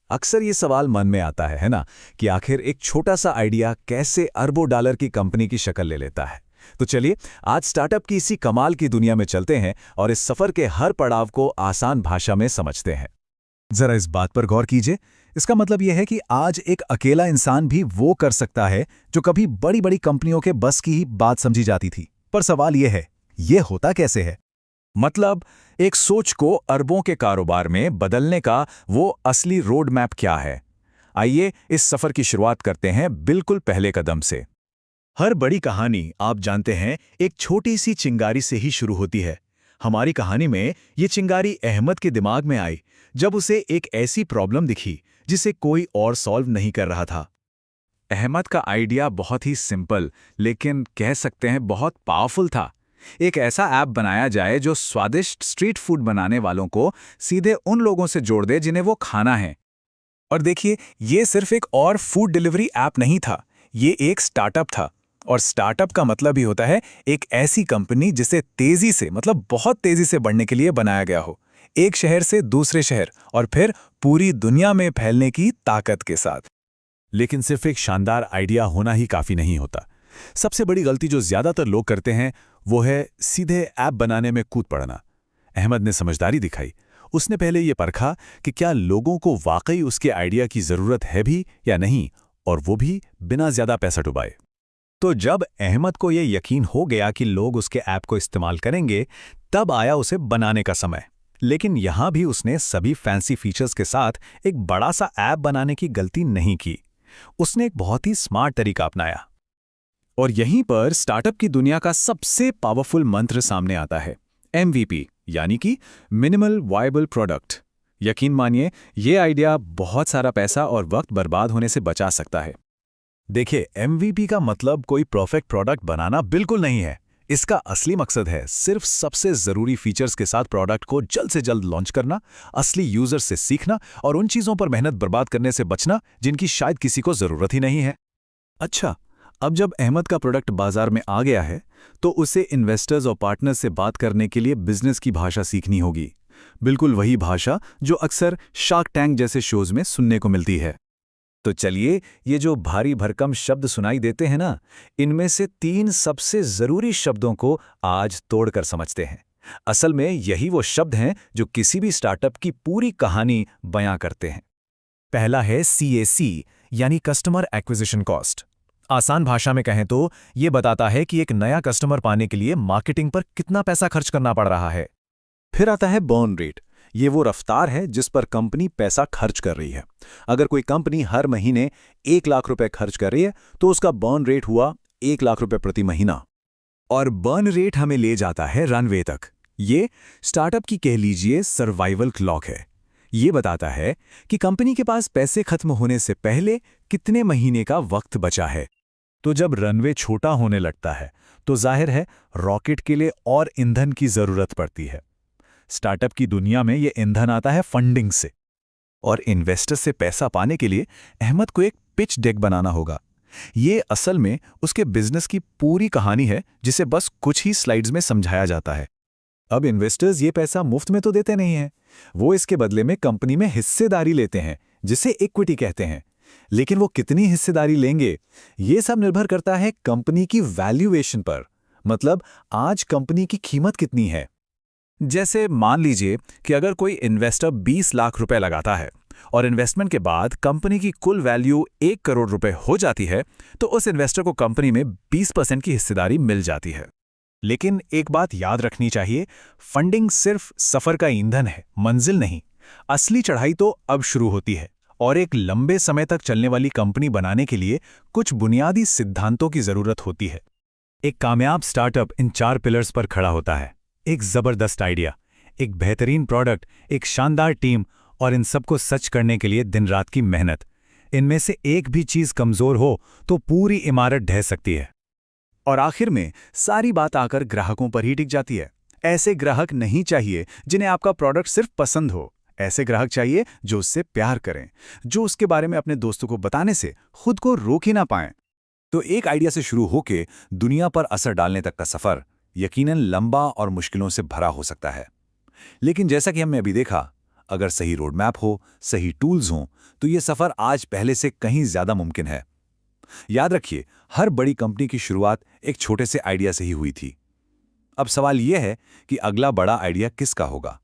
अक्सर ये सवाल मन में आता है ना, कि आखिर एक छोटा सा आइडिया कैसे अरबों डॉलर की कंपनी की शक्ल ले लेता है। तो चलिए आज स्टार्टअप की इसी कमाल की दुनिया में चलते हैं और इस सफर के हर पड़ाव को आसान भाषा में समझते हैं। जरा इस बात पर गौर कीजिए। इसका मतलब यह है कि आज एक अकेला इंसान भी वो कर सकता है जो कभी बड़ी बड़ी कंपनियों के बस की ही बात समझी जाती थी। पर सवाल यह है, ये होता कैसे है? मतलब एक सोच को अरबों के कारोबार में बदलने का वो असली रोड मैप क्या है? आइए इस सफर की शुरुआत करते हैं बिल्कुल पहले कदम से। हर बड़ी कहानी, आप जानते हैं, एक छोटी सी चिंगारी से ही शुरू होती है। हमारी कहानी में ये चिंगारी अहमद के दिमाग में आई जब उसे एक ऐसी प्रॉब्लम दिखी जिसे कोई और सॉल्व नहीं कर रहा था। अहमद का आइडिया बहुत ही सिंपल, लेकिन कह सकते हैं बहुत पावरफुल था। एक ऐसा ऐप बनाया जाए जो स्वादिष्ट स्ट्रीट फूड बनाने वालों को सीधे उन लोगों से जोड़ दे जिन्हें वो खाना है। और देखिए, ये सिर्फ एक और फूड डिलीवरी ऐप नहीं था, ये एक स्टार्टअप था। और स्टार्टअप का मतलब ही होता है एक ऐसी कंपनी जिसे तेजी से, मतलब बहुत तेजी से बढ़ने के लिए बनाया गया हो, एक शहर से दूसरे शहर और फिर पूरी दुनिया में फैलने की ताकत के साथ। लेकिन सिर्फ एक शानदार आइडिया होना ही काफी नहीं होता। सबसे बड़ी गलती जो ज्यादातर लोग करते हैं वो है सीधे ऐप बनाने में कूद पड़ना। अहमद ने समझदारी दिखाई। उसने पहले ये परखा कि क्या लोगों को वाकई उसके आइडिया की जरूरत है भी या नहीं, और वो भी बिना ज्यादा पैसा डुबाए। तो जब अहमद को ये यकीन हो गया कि लोग उसके ऐप को इस्तेमाल करेंगे, तब आया उसे बनाने का समय। लेकिन यहां भी उसने सभी फैंसी फीचर्स के साथ एक बड़ा सा ऐप बनाने की गलती नहीं की। उसने एक बहुत ही स्मार्ट तरीका अपनाया। और यहीं पर स्टार्टअप की दुनिया का सबसे पावरफुल मंत्र सामने आता है, MVP, यानी कि मिनिमल वायबल प्रोडक्ट। यकीन मानिए, ये आइडिया बहुत सारा पैसा और वक्त बर्बाद होने से बचा सकता है। देखिए, MVP का मतलब कोई परफेक्ट प्रोडक्ट बनाना बिल्कुल नहीं है। इसका असली मकसद है सिर्फ सबसे जरूरी फीचर्स के साथ प्रोडक्ट को जल्द से जल्द लॉन्च करना, असली यूजर से सीखना और उन चीजों पर मेहनत बर्बाद करने से बचना जिनकी शायद किसी को जरूरत ही नहीं है। अच्छा, अब जब अहमद का प्रोडक्ट बाजार में आ गया है, तो उसे इन्वेस्टर्स और पार्टनर्स से बात करने के लिए बिजनेस की भाषा सीखनी होगी। बिल्कुल वही भाषा जो अक्सर शार्क टैंक जैसे शोज में सुनने को मिलती है। तो चलिए, ये जो भारी भरकम शब्द सुनाई देते हैं ना, इनमें से 3 सबसे जरूरी शब्दों को आज तोड़कर समझते हैं। असल में यही वो शब्द हैं जो किसी भी स्टार्टअप की पूरी कहानी बयां करते हैं। पहला है CAC, यानी कस्टमर एक्विजिशन कॉस्ट। आसान भाषा में कहें तो ये बताता है कि एक नया कस्टमर पाने के लिए मार्केटिंग पर कितना पैसा खर्च करना पड़ रहा है। फिर आता है बर्न रेट। ये वो रफ्तार है जिस पर कंपनी पैसा खर्च कर रही है। अगर कोई कंपनी हर महीने 1 लाख रुपए खर्च कर रही है, तो उसका बर्न रेट हुआ 1 लाख रुपए प्रति महीना। और बर्न रेट हमें ले जाता है रनवे तक। ये स्टार्टअप की कह लीजिए सर्वाइवल क्लॉक है। ये बताता है कि कंपनी के पास पैसे खत्म होने से पहले कितने महीने का वक्त बचा है। तो जब रनवे छोटा होने लगता है, तो जाहिर है रॉकेट के लिए और ईंधन की जरूरत पड़ती है। स्टार्टअप की दुनिया में ये ईंधन आता है फंडिंग से। और इन्वेस्टर से पैसा पाने के लिए अहमद को एक पिच डेक बनाना होगा। ये असल में उसके बिजनेस की पूरी कहानी है, जिसे बस कुछ ही स्लाइड्स में समझाया जाता है। अब इन्वेस्टर्स ये पैसा मुफ्त में तो देते नहीं हैं, वो इसके बदले में कंपनी में हिस्सेदारी लेते हैं, जिसे इक्विटी कहते हैं। लेकिन वो कितनी हिस्सेदारी लेंगे, ये सब निर्भर करता है कंपनी की वैल्यूएशन पर। मतलब आज कंपनी की कीमत कितनी है। जैसे मान लीजिए कि अगर कोई इन्वेस्टर 20 लाख रुपए लगाता है और इन्वेस्टमेंट के बाद कंपनी की कुल वैल्यू 1 करोड़ रुपए हो जाती है, तो उस इन्वेस्टर को कंपनी में 20% की हिस्सेदारी मिल जाती है। लेकिन एक बात याद रखनी चाहिए, फंडिंग सिर्फ सफर का ईंधन है, मंजिल नहीं। असली चढ़ाई तो अब शुरू होती है। और एक लंबे समय तक चलने वाली कंपनी बनाने के लिए कुछ बुनियादी सिद्धांतों की जरूरत होती है। एक कामयाब स्टार्टअप इन 4 पिलर्स पर खड़ा होता है। एक जबरदस्त आइडिया, एक बेहतरीन प्रोडक्ट, एक शानदार टीम और इन सबको सच करने के लिए दिन रात की मेहनत। इनमें से एक भी चीज कमजोर हो तो पूरी इमारत ढह सकती है। और आखिर में सारी बात आकर ग्राहकों पर ही टिक जाती है। ऐसे ग्राहक नहीं चाहिए जिन्हें आपका प्रोडक्ट सिर्फ पसंद हो। ऐसे ग्राहक चाहिए जो उससे प्यार करें, जो उसके बारे में अपने दोस्तों को बताने से खुद को रोक ही ना पाएं। तो एक आइडिया से शुरू होकर दुनिया पर असर डालने तक का सफर यकीनन लंबा और मुश्किलों से भरा हो सकता है। लेकिन जैसा कि हमने अभी देखा, अगर सही रोड मैप हो, सही टूल्स हों, तो ये सफ़र आज पहले से कहीं ज़्यादा मुमकिन है। याद रखिए, हर बड़ी कंपनी की शुरुआत एक छोटे से आइडिया से ही हुई थी। अब सवाल यह है कि अगला बड़ा आइडिया किसका होगा।